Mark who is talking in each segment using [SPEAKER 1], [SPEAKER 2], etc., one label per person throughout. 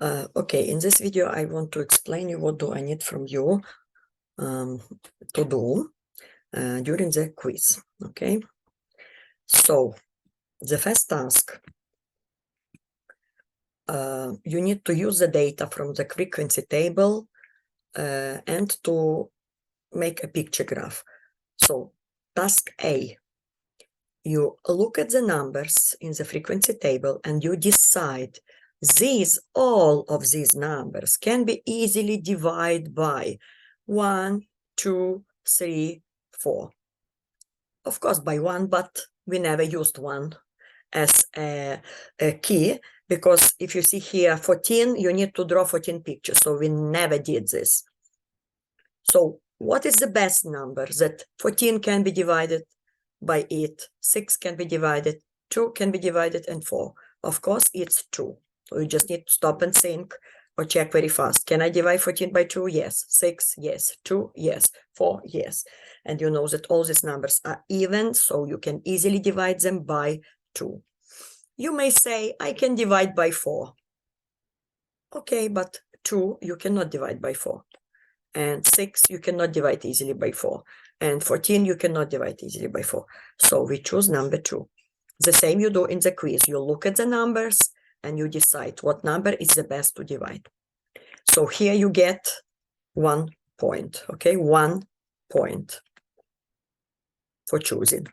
[SPEAKER 1] Okay, in this video, I want to explain you what do I need from you to do during the quiz, okay? So, the first task, you need to use the data from the frequency table and to make a picture graph. So, task A, you look at the numbers in the frequency table and you decide all of these numbers can be easily divided by 1, 2, 3, 4. Of course, by 1, but we never used 1 as a key, because if you see here 14, you need to draw 14 pictures, so we never did this. So what is the best number that 14 can be divided by 8, 6 can be divided, 2 can be divided, and 4? Of course, it's 2. So you just need to stop and think or check very fast. Can I divide 14 by 2? Yes. 6? Yes. 2? Yes. 4? Yes. And you know that all these numbers are even, so you can easily divide them by 2. You may say, I can divide by 4. Okay, but 2 you cannot divide by 4. And 6 you cannot divide easily by 4. And 14 you cannot divide easily by 4. So we choose number 2. The same you do in the quiz. You look at the numbers and you decide what number is the best to divide. So here you get 1 point, okay? 1 point for choosing.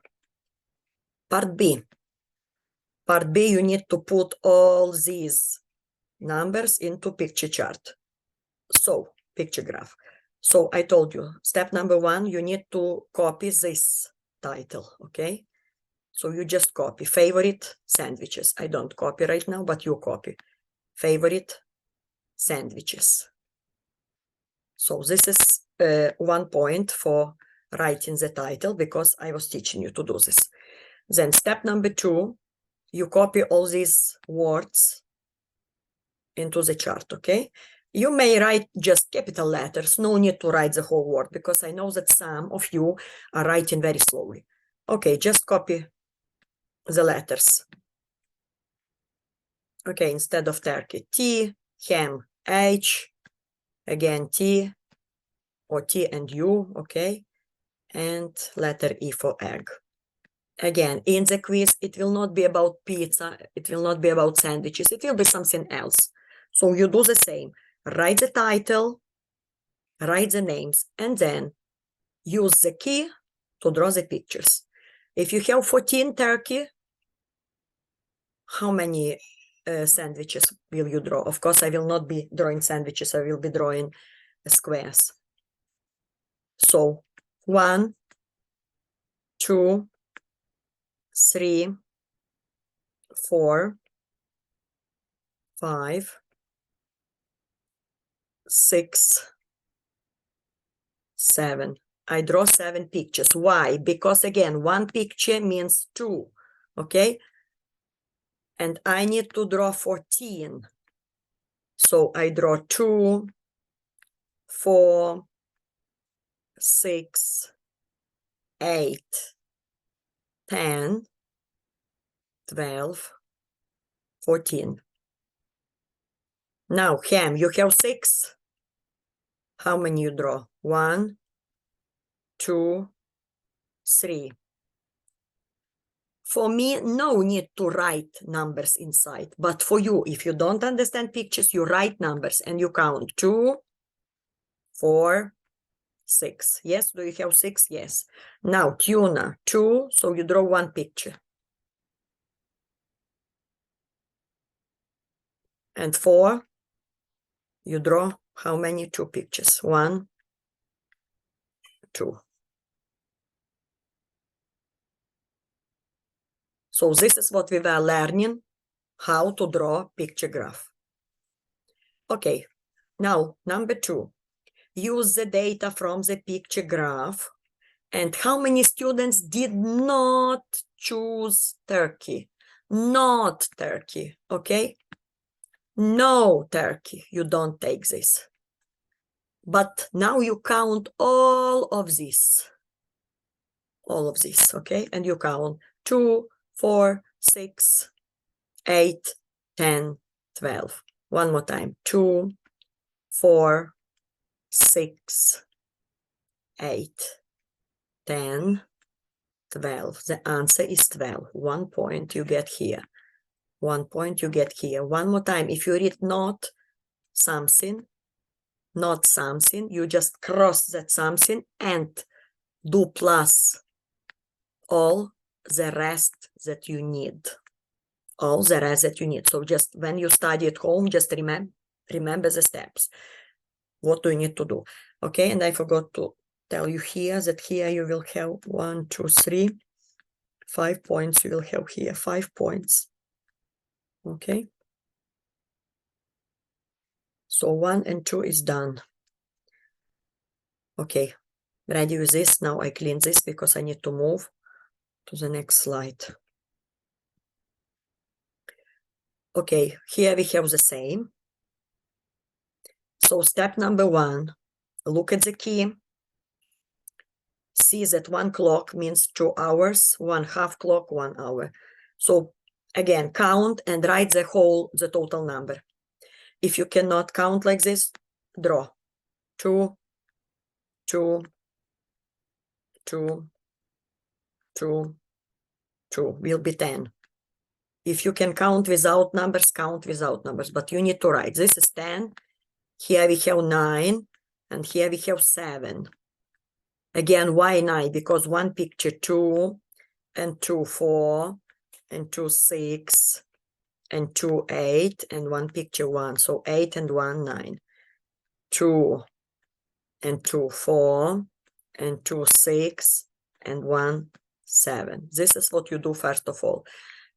[SPEAKER 1] Part B. Part B, you need to put all these numbers into picture chart. So, picture graph. So I told you, step number 1, you need to copy this title, okay? So you just copy favorite sandwiches. I don't copy right now, but you copy favorite sandwiches. So this is 1 point for writing the title, because I was teaching you to do this. Then step number 2, you copy all these words into the chart, okay? You may write just capital letters, no need to write the whole word, because I know that some of you are writing very slowly. Okay, just copy the letters. Okay, instead of turkey, T, ham, H, again T, or T and U, okay? And letter E for egg. Again, in the quiz, it will not be about pizza, it will not be about sandwiches, it will be something else. So you do the same. Write the title, write the names, and then use the key to draw the pictures. If you have 14 turkey, how many sandwiches will you draw? Of course, I will not be drawing sandwiches, I will be drawing squares. So 1, 2, 3, 4, 5, 6, 7. I draw 7 pictures. Why? Because again, 1 picture means 2, okay? And I need to draw 14. So I draw 2, 4, 6, 8, 10, 12, 14. Now, ham, you have 6. How many you draw? 1, 2, 3. For me, no need to write numbers inside. But for you, if you don't understand pictures, you write numbers and you count 2, 4, 6. Yes, do you have 6? Yes. Now, tuna, 2, so you draw 1 picture. And 4, you draw how many? 2 pictures. 1, 2. So this is what we were learning, how to draw picture graph. Okay, now number 2, use the data from the picture graph. And how many students did not choose turkey? Not turkey, okay? No turkey, you don't take this. But now you count all of this, okay? And you count 2, 4, 6, 8, 10, 12. One more time. 2, 4, 6, 8, 10, 12. The answer is 12. 1 point you get here. 1 point you get here. One more time. If you read not something, you just cross that something and do plus all the rest that you need. All the rest that you need. So just when you study at home, just remember the steps. What do you need to do? Okay, and I forgot to tell you here that here you will have 1, 2, 3, 5 points. You will have here 5 points. Okay. So 1 and 2 is done. Okay, ready with this. Now I clean this because I need to move to the next slide. Okay, here we have the same. So step number 1, look at the key. See that 1 clock means 2 hours, 1 half clock, 1 hour. So again, count and write the total number. If you cannot count like this, draw. 2, 2, 2, 2, 2 will be 10. If you can count without numbers, count without numbers, but you need to write. This is 10. Here we have 9, and here we have 7. Again, why 9? Because one picture 2, and 2, 4, and 2, 6, and 2, 8, and one picture 1. So 8 and 1, 9. 2 and 2, 4, and 2, 6, and 1, 7. This is what you do first of all.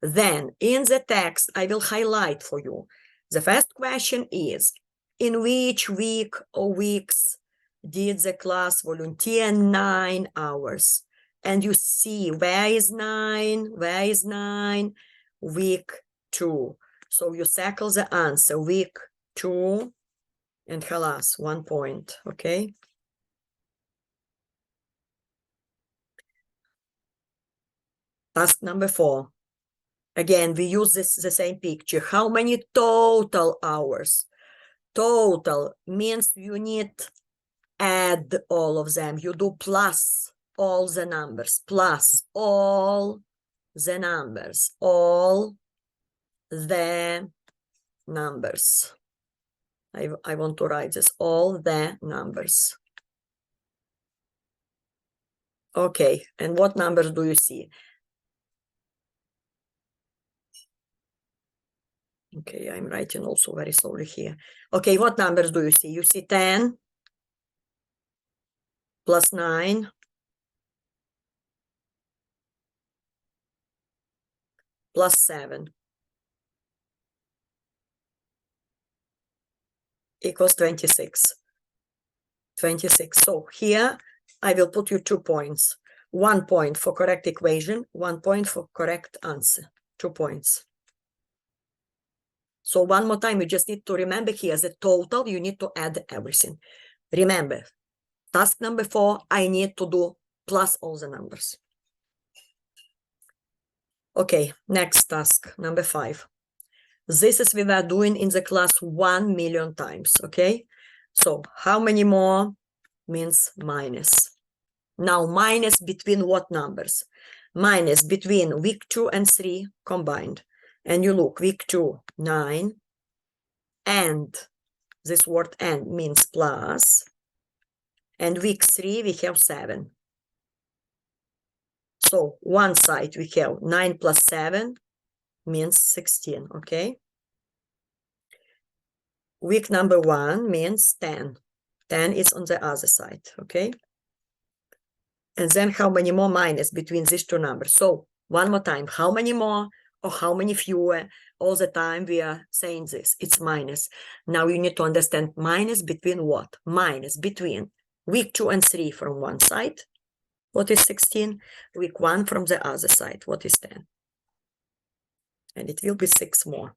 [SPEAKER 1] Then in the text, I will highlight for you. The first question is, in which week or weeks did the class volunteer 9 hours? And you see, where is 9? Where is 9? Week 2. So you circle the answer, week 2, and halas, 1 point, okay? Task number 4. Again, we use the same picture. How many total hours? Total means you need add all of them. You do plus all the numbers, plus all the numbers, all the numbers. I want to write this, all the numbers. Okay, and what numbers do you see? Okay, I'm writing also very slowly here. Okay, what numbers do you see? You see 10 plus 9 plus 7 equals 26. 26. So here I will put you 2 points. 1 point for correct equation, 1 point for correct answer. 2 points. So one more time, you just need to remember here the total, you need to add everything. Remember, task number 4, I need to do plus all the numbers. Okay, next task, number 5. This is we were doing in the class 1 million times, okay? So how many more means minus. Now minus between what numbers? Minus between week 2 and 3 combined. And you look, week 2, 9, and this word and means plus, and week 3 we have 7. So one side we have 9 plus 7 means 16, okay? Week number 1 means 10. 10 is on the other side, okay? And then how many more minus between these two numbers? So one more time, how many more or how many fewer? All the time we are saying this, it's minus. Now you need to understand minus between what? Minus between week 2 and 3 from one side, what is 16? Week 1 from the other side, what is 10? And it will be 6 more.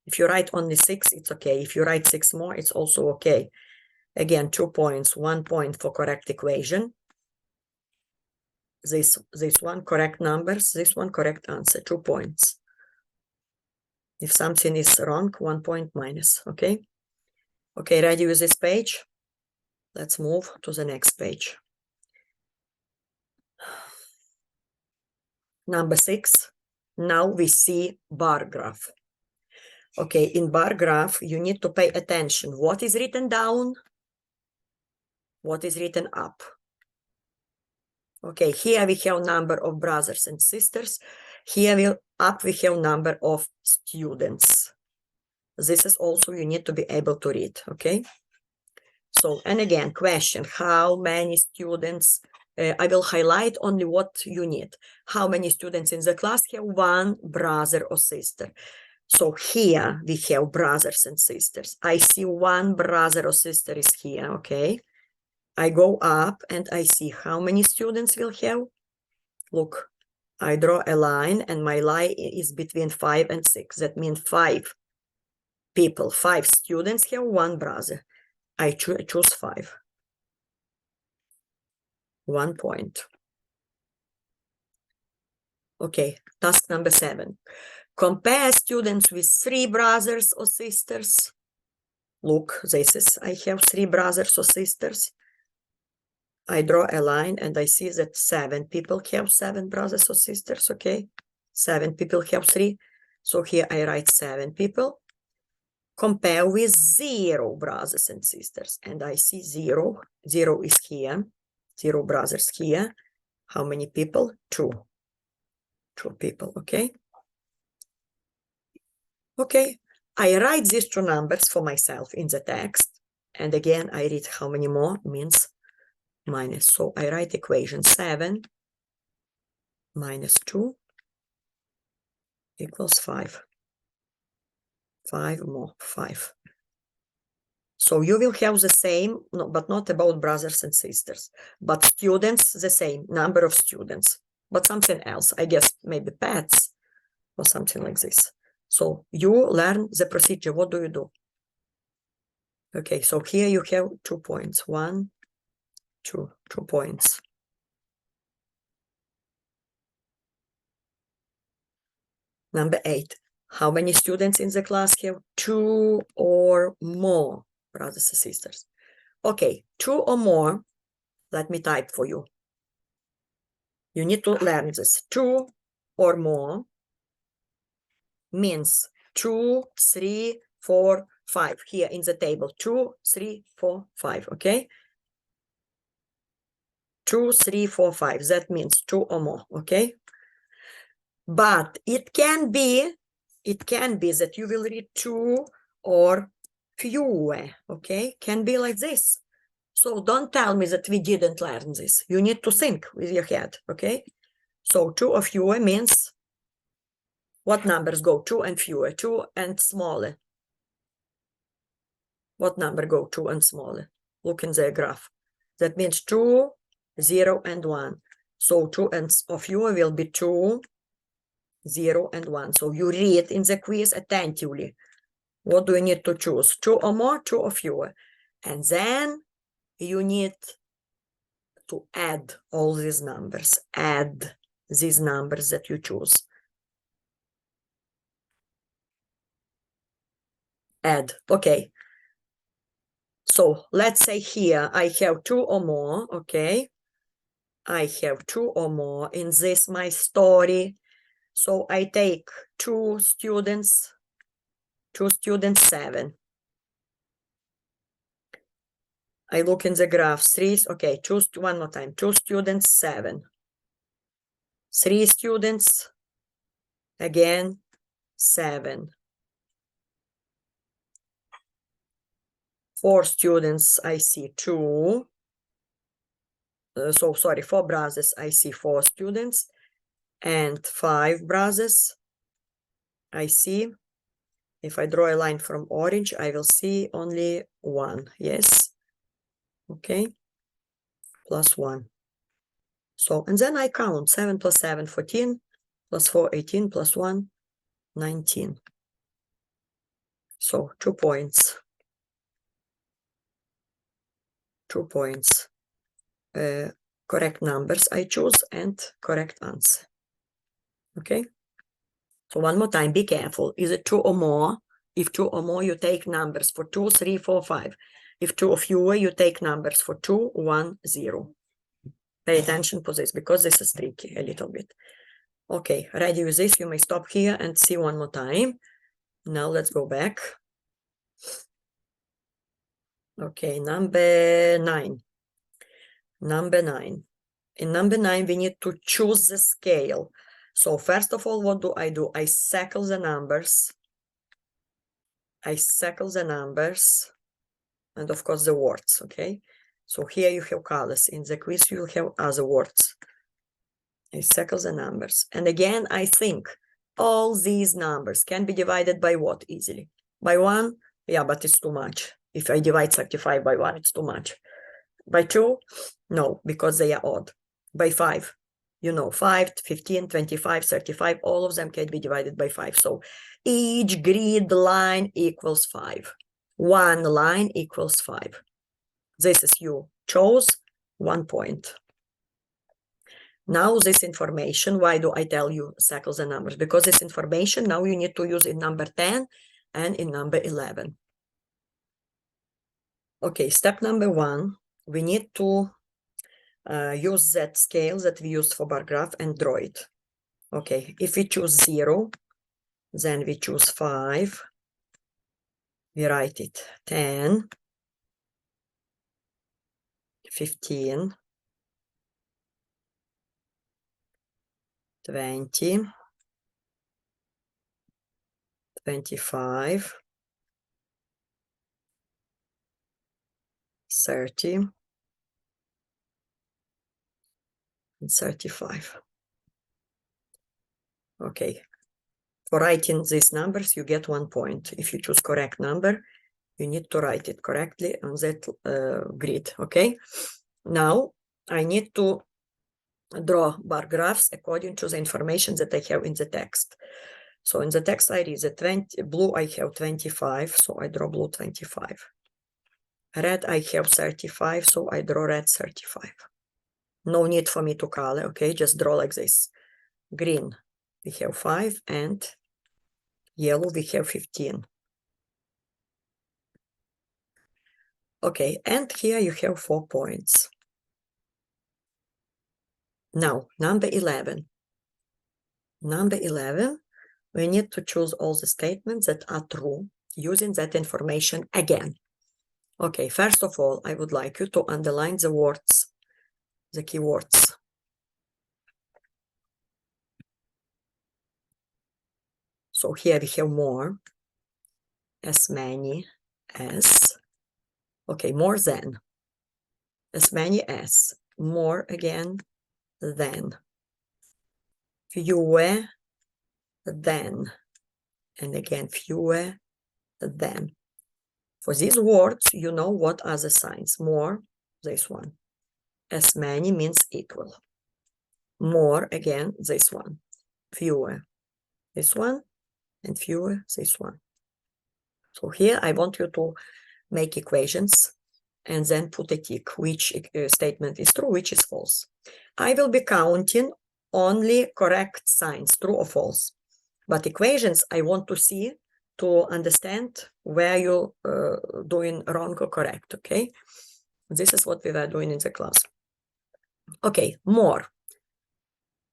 [SPEAKER 1] If you write only 6, it's okay. If you write 6 more, it's also okay. Again, 2 points, 1 point for correct equation. This one correct numbers, this one correct answer, 2 points. If something is wrong, 1 point minus, okay? Okay, ready with this page? Let's move to the next page. Number 6, now we see bar graph. Okay, in bar graph, you need to pay attention. What is written down? What is written up? Okay, here we have number of brothers and sisters. Here up we have number of students. This is also you need to be able to read, okay? So, and again, question, how many students, I will highlight only what you need. How many students in the class have one brother or sister? So here we have brothers and sisters. I see one brother or sister is here, okay? I go up and I see how many students will have. Look, I draw a line and my line is between 5 and 6. That means 5 people, 5 students have one brother. I choose 5. 1 point. Okay, task number 7. Compare students with 3 brothers or sisters. Look, this is, I have 3 brothers or sisters. I draw a line and I see that 7 people have 7 brothers or sisters, okay? 7 people have 3. So here I write 7 people. Compare with 0 brothers and sisters. And I see 0. 0 is here. 0 brothers here. How many people? 2. 2 people, okay? Okay, I write these 2 numbers for myself in the text. And again, I read how many more means minus. So I write equation 7 minus 2 equals 5. 5 more, 5. So you will have the same, no, but not about brothers and sisters, but students, the same number of students, but something else, I guess maybe pets or something like this. So you learn the procedure. What do you do? Okay, so here you have 2 points. 1, 2 points. Number 8. How many students in the class have 2 or more brothers and sisters? Okay, 2 or more. Let me type for you. You need to learn this. 2 or more means 2, 3, 4, 5. Here in the table, 2, 3, 4, 5. Okay? 2, 3, 4, 5. That means 2 or more. Okay? But it can be that you will read 2 or fewer. Okay? Can be like this. So don't tell me that we didn't learn this. You need to think with your head. Okay? So 2 or fewer means what numbers go 2 and fewer? 2 and smaller. What number go 2 and smaller? Look in the graph. That means 2, 0, and 1. So 2 and fewer will be 2, 0, and 1. So you read in the quiz attentively. What do you need to choose? 2 or more, 2 or fewer. And then you need to add all these numbers. Add these numbers that you choose. Add. Okay. So let's say here I have 2 or more. Okay. I have 2 or more in this my story. So I take 2 students, 7. I look in the graph, 3, okay, choose one more time, 2 students, 7. 3 students, again, 7. 4 students, I see 2. So sorry, 4 brothers, I see 4 students. And 5 brothers, I see, if I draw a line from orange, I will see only 1, yes. Okay, plus 1. So, and then I count 7 plus 7, 14, plus 4, 18, plus 1, 19. So 2 points. 2 points. Correct numbers I choose and correct answer. Okay. So one more time, be careful. Is it 2 or more? If 2 or more, you take numbers for 2, 3, 4, 5. If 2 or fewer, you take numbers for 2, 1, 0. Pay attention to this because this is tricky a little bit. Okay, ready with this? You may stop here and see one more time. Now let's go back. Okay, number 9. Number 9. In number 9, we need to choose the scale. So first of all, what do? I circle the numbers. I circle the numbers. And of course the words, okay? So here you have colors. In the quiz, you have other words. I circle the numbers. And again, I think all these numbers can be divided by what easily? By 1? Yeah, but it's too much. If I divide 35 by 1, it's too much. By 2? No, because they are odd. By 5? You know, 5, 15, 25, 35, all of them can be divided by 5. So each grid line equals 5. One line equals 5. This is you chose 1 point. Now this information, why do I tell you circle the numbers? Because this information now you need to use in number 10 and in number 11. Okay, step number 1, we need to use that scale that we used for bar graph and draw it. Okay, if we choose 0, then we choose 5. We write it 10, 15, 20, 25, 30, and 35. Okay, for writing these numbers, you get 1 point. If you choose correct number, you need to write it correctly on that grid, okay? Now, I need to draw bar graphs according to the information that I have in the text. So in the text I read the blue I have 25, so I draw blue 25. Red I have 35, so I draw red 35. No need for me to color, okay? Just draw like this. Green, we have 5, and yellow, we have 15. Okay, and here you have 4 points. Now, number 11. Number 11, we need to choose all the statements that are true using that information again. Okay, first of all, I would like you to underline the words, the keywords. So here we have more, as many as, okay, more than, as many as, more again, than, fewer than, and again, fewer than. For these words, you know what are the signs. More, this one. As many means equal. More, again, this one. Fewer, this one, and fewer, this one. So here I want you to make equations and then put a tick, which statement is true, which is false. I will be counting only correct signs, true or false. But equations, I want to see to understand where you're doing wrong or correct, okay? This is what we were doing in the class. Okay, more.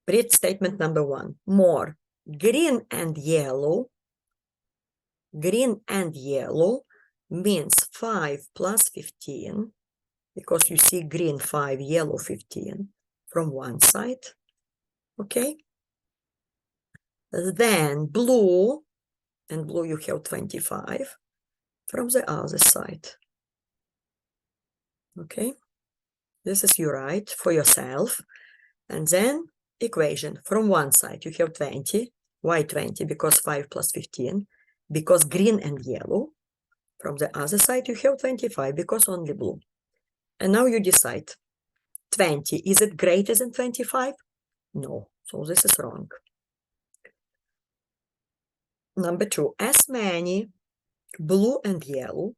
[SPEAKER 1] Read statement number 1. More. Green and yellow means 5 plus 15, because you see green 5, yellow 15 from one side, okay? Then blue, and blue you have 25 from the other side, okay? This is you write for yourself. And then equation, from one side you have 20, why 20? Because 5 plus 15, because green and yellow. From the other side you have 25, because only blue. And now you decide, 20, is it greater than 25? No, so this is wrong. Number 2, as many, blue and yellow.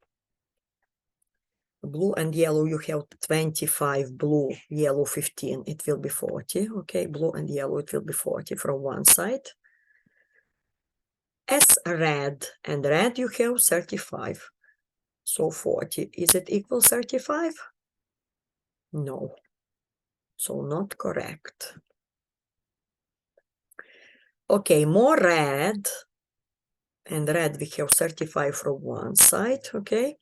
[SPEAKER 1] Blue and yellow, you have 25 blue, yellow 15, it will be 40. Okay, blue and yellow, it will be 40 from one side. as red, and red you have 35. So 40, is it equal 35? No. So not correct. Okay, more red, and red we have 35 from one side, okay?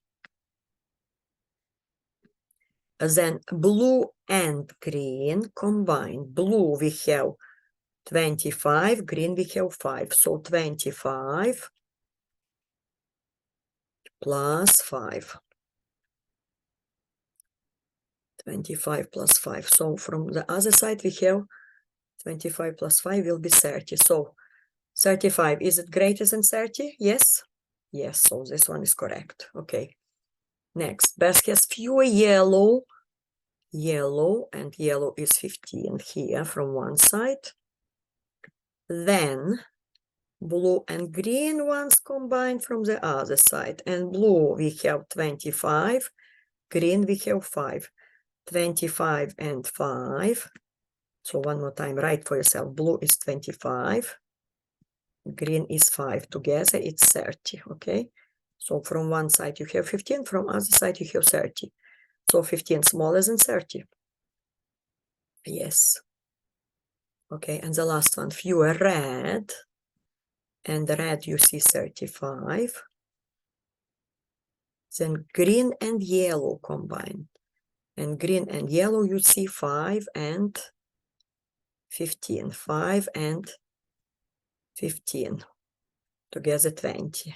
[SPEAKER 1] Then blue and green combined. Blue we have 25, green we have 5. So 25 plus 5. 25 plus 5. So from the other side we have 25 plus 5 will be 30. So 35, is it greater than 30? Yes? Yes, so this one is correct. Okay. Next, best has fewer yellow, and yellow is 15 here from one side. Then blue and green ones combined from the other side. And blue we have 25, green we have 5. 25 and 5. So one more time, write for yourself. Blue is 25. Green is 5. Together it's 30, okay? So from one side you have 15, from other side you have 30. So 15 smaller than 30. Yes. Okay, and the last one, fewer red. And red you see 35. Then green and yellow combined. And green and yellow you see 5 and 15. 5 and 15. Together 20.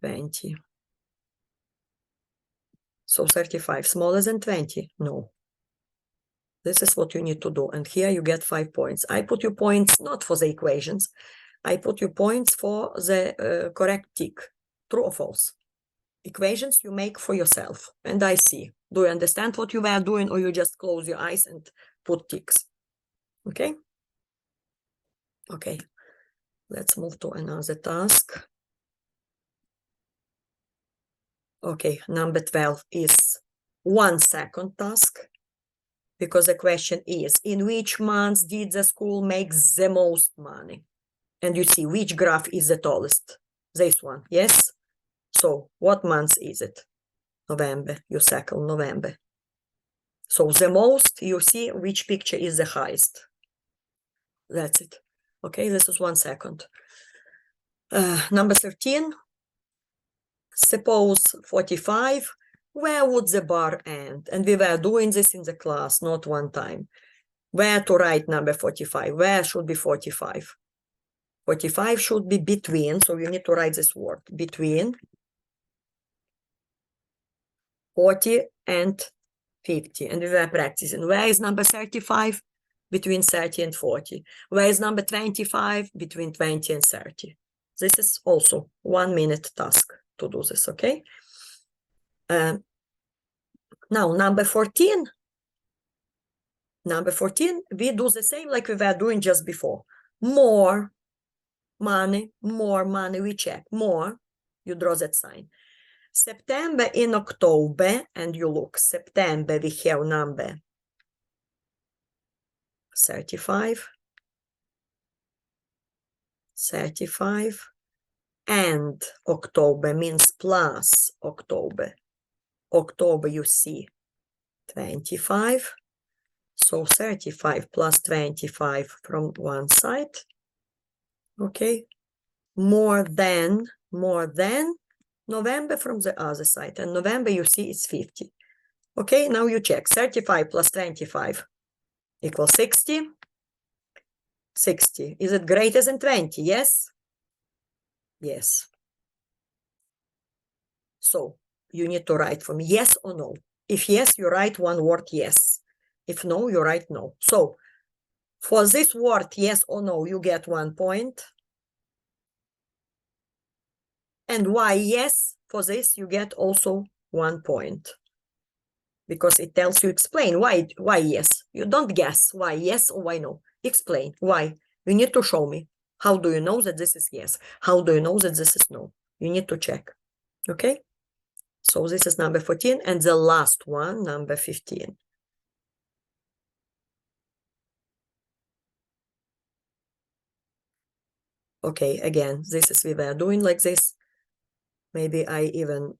[SPEAKER 1] 20. So 35 smaller than 20? No. This is what you need to do. And here you get 5 points. I put you points not for the equations. I put you points for the correct tick. True or false? Equations you make for yourself. And I see. Do you understand what you were doing, or you just close your eyes and put ticks? Okay? Okay. Let's move to another task. Okay, number 12 is 1 second task, because the question is, in which months did the school make the most money? And you see which graph is the tallest. This one, yes? So what month is it? November, you circle November. So the most, you see which picture is the highest. That's it. Okay, this is 1 second. Number 13. Suppose 45, where would the bar end? And we were doing this in the class, not one time. Where to write number 45? Where should be 45? 45 should be between, so you need to write this word, between 40 and 50. And we were practicing. Where is number 35? Between 30 and 40. Where is number 25? Between 20 and 30. This is also 1 minute task to do this, okay? Now, number 14. Number 14, we do the same like we were doing just before. More money, we check. More, you draw that sign. September in October, and you look, September we have number 35, 35, and October means plus October. October you see 25, so 35 plus 25 from one side, okay, more than November from the other side, and November you see it's 50. Okay, now you check, 35 plus 25 equals 60. 60, is it greater than 20? Yes? Yes. So you need to write for me yes or no. If yes, you write one word yes. If no, you write no. So for this word yes or no, you get 1 point. And why yes, for this you get also 1 point. Because it tells you, explain why yes. You don't guess why yes or why no. Explain why. You need to show me. How do you know that this is yes? How do you know that this is no? You need to check. Okay? So this is number 14, and the last one, number 15. Okay, again, this is we were doing like this. Maybe I even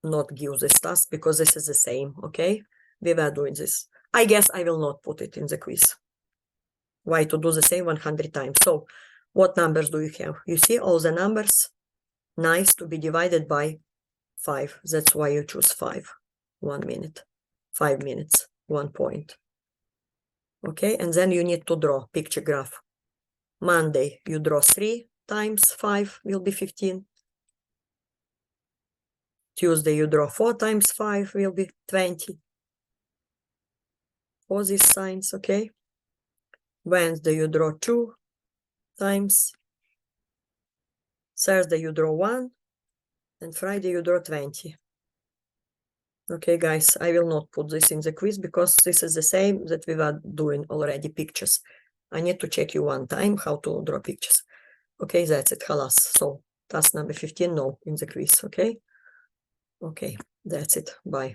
[SPEAKER 1] not give this task because this is the same, okay? We were doing this. I guess I will not put it in the quiz. Why to do the same 100 times? So what numbers do you have? You see all the numbers, nice to be divided by 5. That's why you choose 5. 1 minute, 5 minutes, 1 point. Okay, and then you need to draw picture graph. Monday, you draw 3 times 5 will be 15. Tuesday, you draw 4 times 5 will be 20. All these signs, okay? Wednesday, you draw 2 times. Thursday, you draw 1. And Friday, you draw 20. Okay, guys, I will not put this in the quiz because this is the same that we were doing already, pictures. I need to check you one time how to draw pictures. Okay, that's it, halas. So task number 15, no, in the quiz, okay? Okay, that's it, bye.